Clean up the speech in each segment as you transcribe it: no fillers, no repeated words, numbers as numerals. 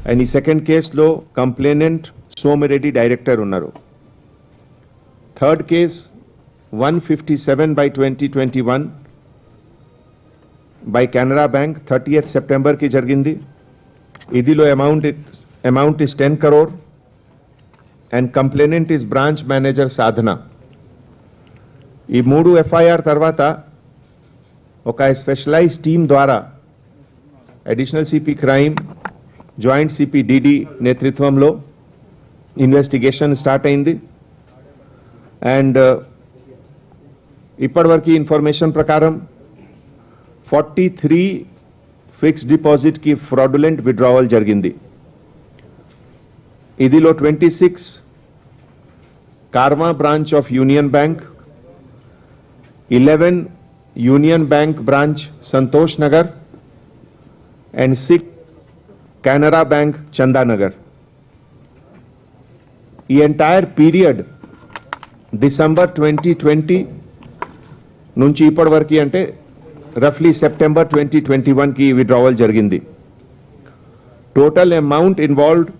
And ఈ second కేసులో complainant Somireddy director ఉన్నారు. Third case 157/2021 by Canara Bank 30th September की జరిగింది. ఇదిలో amount is 10 crore and complainant is branch manager సాధన. ఈ మూడు FIR తర్వాత ఒక స్పెషలైజ్ టీమ్ ద్వారా additional CP crime, joint CP DD నేతృత్వంలో ఇన్వెస్టిగేషన్ స్టార్ట్ అయింది. అండ్ ఇప్పటివరకు ఇన్ఫర్మేషన్ ప్రకారం 43 ఫిక్స్డ్ డిపాజిట్ కి ఫ్రాడులెంట్ విత్డ్రావల్ జరిగింది. ఇదిలో 26 కార్మా branch of Union Bank, 11 Union Bank branch Santosh Nagar and 6 Canara Bank Chandanagar. The entire period December 2020 నుంచి ఇప్పటి వరకు అంటే రఫ్లీ సెప్టెంబర్ 2021 కి విత్డ్రావల్ జరిగింది. Total amount involved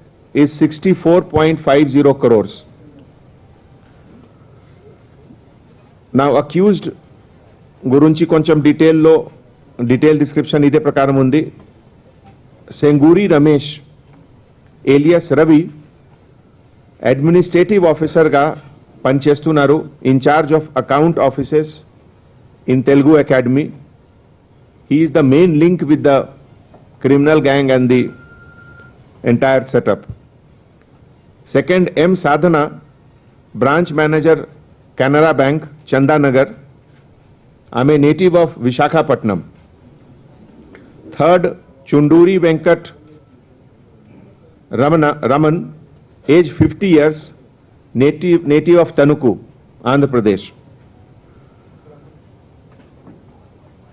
is 64.50 crores. Now accused గురించి కొంచెం డీటెయిల్ డిస్క్రిప్షన్ ఇదే ప్రకారం ఉంది. సెంగూరి రమేష్ ఏలియస్ రవి అడ్మినిస్ట్రేటివ్ ఆఫీసర్గా పనిచేస్తున్నారు, in charge of account offices in Telugu academy. He is the main link with the criminal gang and the entire setup. Second M Sadhana, branch manager Canara bank Chandanagar. ఆమె native of Visakhapatnam. Third Chunduri Venkat Raman, age 50 years, native of Tanuku, Andhra Pradesh.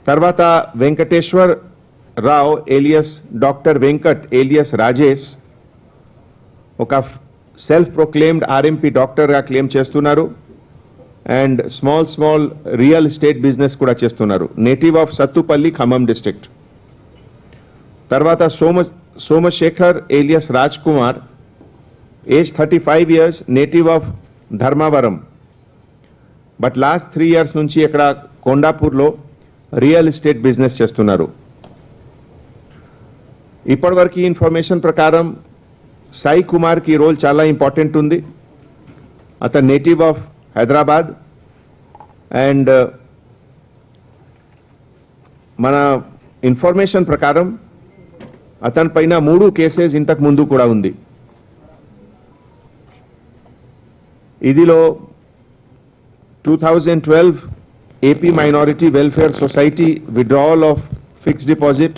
Tarvata Venkateshwar Rao alias Dr. Venkat alias Rajesh, oka self-proclaimed RMP doctor ga claim chestunaru and small real estate business kuda chestunaru. Native of Sattupalli, Khammam district. తర్వాత Somashekar alias Raj Kumar, age 35 years, native of Dharmavaram, but last 3 years నుంచి ఇక్కడ కొండాపూర్లో real estate business చేస్తున్నారు. ఇప్పటివరకు information ప్రకారం సాయి కుమార్ కి role చాలా important ఉంది. అతను నేటివ్ ఆఫ్ హైదరాబాద్ అండ్ మన ఇన్ఫర్మేషన్ ప్రకారం అతని పైన 3 కేసెస్ ఇంతకు ముందు కూడా ఉంది. ఇదిలో 2012 AP minority welfare society withdrawal of fixed deposit,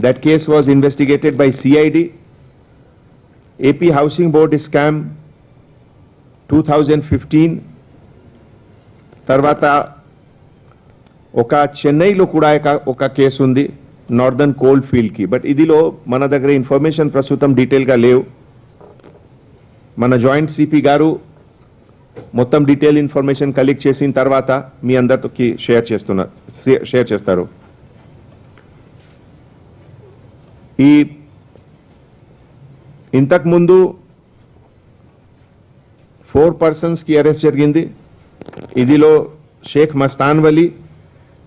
that case was investigated by CID. AP housing board scam 2015. తర్వాత ఒక చెన్నైలో కూడా ఒక కేసు ఉంది నార్దర్న్ కోల్డ్ ఫీల్డ్ కి. బట్ ఇదిలో మన దగ్గర ఇన్ఫర్మేషన్ ప్రస్తుతం డీటెయిల్గా లేవు. మన జాయింట్ సిపి గారు మొత్తం డీటెయిల్ ఇన్ఫర్మేషన్ కలెక్ట్ చేసిన తర్వాత మీ అందరితో షేర్ చేస్తారు. ఈ ఇంతకు ముందు 4 persons కి అరెస్ట్ జరిగింది. ఇదిలో Shaik Mastan Vali,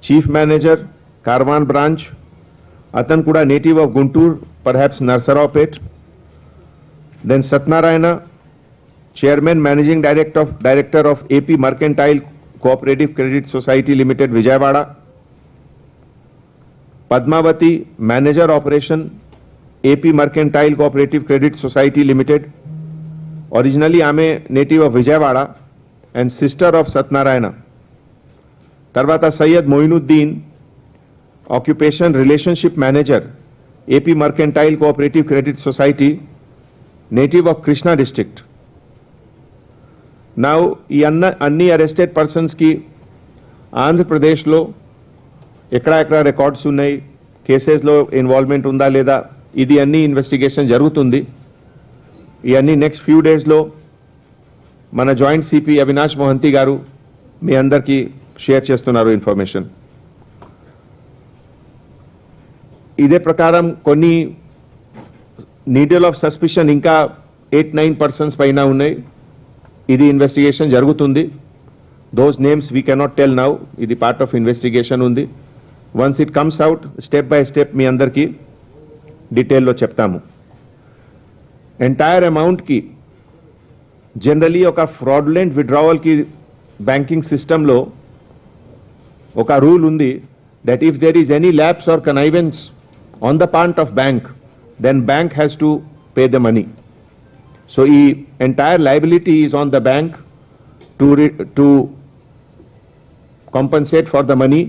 chief manager Karwan branch, అతను కూడా native of Guntur, perhaps Narsaraopet. Then Satyanarayana, chairman managing director of AP mercantile cooperative credit society limited Vijayawada. Padmavathi, manager operation AP mercantile cooperative credit society limited. Originally ఆమె native of Vijayawada and sister of Satyanarayana. తర్వాత Syed Moinuddin, occupation relationship manager AP mercantile cooperative credit society, native of Krishna district. Now ఈ అన్ని arrested పర్సన్స్కి ఆంధ్రప్రదేశ్లో ఎక్కడెక్కడ records ఉన్నాయి, కేసెస్లో involvement ఉందా లేదా, ఇది అన్ని ఇన్వెస్టిగేషన్ జరుగుతుంది. ఇవన్నీ నెక్స్ట్ ఫ్యూ డేస్లో మన జాయింట్ సిపి అవినాష్ మొహంతి గారు మీ అందరికీ షేర్ చేస్తున్నారు ఇన్ఫర్మేషన్. ఇదే ప్రకారం కొన్ని నీడిల్ ఆఫ్ సస్పిషన్ ఇంకా 8-9 పర్సన్స్ పైన ఉన్నాయి. ఇది ఇన్వెస్టిగేషన్ జరుగుతుంది. Those names we cannot tell now. ఇది పార్ట్ ఆఫ్ ఇన్వెస్టిగేషన్ ఉంది. Once it comes out step by step మీ అందరికీ డీటెయిల్లో చెప్తాము. ఎంటైర్ అమౌంట్కి జనరలీ ఒక ఫ్రాడ్యులెంట్ విడ్రావల్కి బ్యాంకింగ్ సిస్టంలో ఒక రూల్ ఉంది that if there is any lapse or connivance on the part of bank, then bank has to pay the money. So the entire liability is on the bank to compensate for the money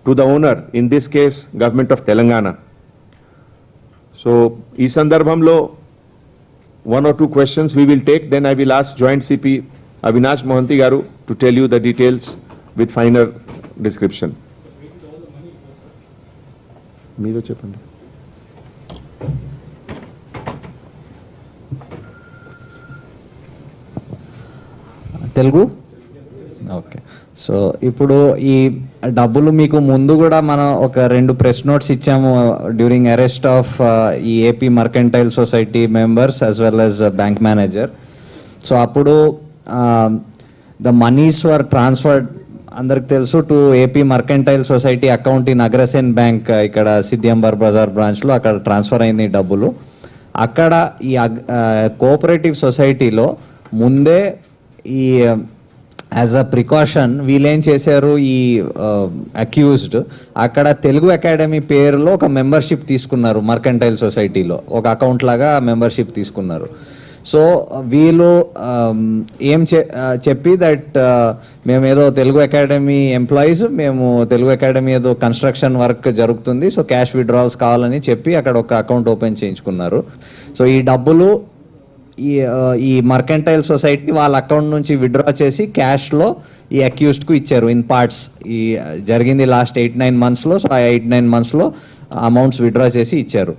to the owner, in this case government of Telangana. So ee sandarbhamlo one or two questions we will take, then I will ask Joint CP Avinash Mohanty garu to tell you the details with finer description. మీరు చెప్పండి. Telugu okay. So ఇప్పుడు ఈ డబ్బులు మీకు ముందు కూడా మనం ఒక 2 ప్రెస్ నోట్స్ ఇచ్చాము డ్యూరింగ్ అరెస్ట్ ఆఫ్ ఈ AP mercantile society members as well as bank manager. So అప్పుడు ద మనీస్ వర్ ట్రాన్స్ఫర్డ్ అందరికి తెలుసు to AP mercantile society account in Agrasen bank ఇక్కడ సిద్దింబర్ బజార్ బ్రాంచ్లో అక్కడ ట్రాన్స్ఫర్ అయింది డబ్బులు. అక్కడ ఈ కోఆపరేటివ్ సొసైటీలో ముందే ఈ యాజ్ అ ప్రికాషన్ వీళ్ళేం చేశారు, ఈ అక్యూజ్డ్ అక్కడ తెలుగు అకాడమీ పేరులో ఒక మెంబర్షిప్ తీసుకున్నారు. మర్కెంటైల్ సొసైటీలో ఒక అకౌంట్ లాగా మెంబర్షిప్ తీసుకున్నారు. సో వీళ్ళు ఏం చెప్పి దట్ మేము ఏదో తెలుగు అకాడమీ ఎంప్లాయీస్, మేము తెలుగు అకాడమీ ఏదో కన్స్ట్రక్షన్ వర్క్ జరుగుతుంది, సో క్యాష్ విత్డ్రావల్స్ కావాలని చెప్పి అక్కడ ఒక అకౌంట్ ఓపెన్ చేయించుకున్నారు. సో ఈ డబ్బులు ఈ మర్కెంటైల్ సొసైటీ వాళ్ళ అకౌంట్ నుంచి విత్డ్రా చేసి క్యాష్లో ఈ అక్యూజ్డ్కు ఇచ్చారు ఇన్ పార్ట్స్. ఈ జరిగింది లాస్ట్ 8-9 మంత్స్లో. సో ఆ 8-9 మంత్స్లో అమౌంట్స్ విత్డ్రా చేసి ఇచ్చారు.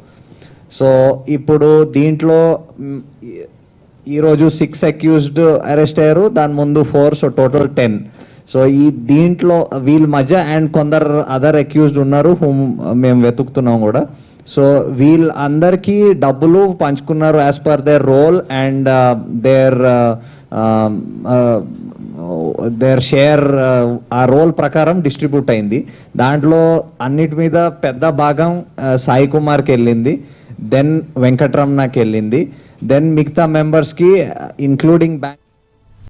సో ఇప్పుడు దీంట్లో ఈరోజు 6 అక్యూజ్డ్ అరెస్ట్ అయ్యారు, దాని ముందు 4, సో టోటల్ 10. సో ఈ దీంట్లో వీళ్ళ మధ్య అండ్ కొందరు అదర్ అక్యూజ్డ్ ఉన్నారు హూమ్ మేము వెతుకుతున్నాం కూడా. సో వీళ్ళందరికీ డబ్బులు పంచుకున్నారు as per their role and their share ఆ రోల్ ప్రకారం డిస్ట్రిబ్యూట్ అయింది. దాంట్లో అన్నిటి మీద పెద్ద భాగం సాయి కుమార్కి వెళ్ళింది, దెన్ వెంకటరమణకి వెళ్ళింది, దెన్ మిగతా మెంబర్స్కి ఇంక్లూడింగ్ బ్యాంక్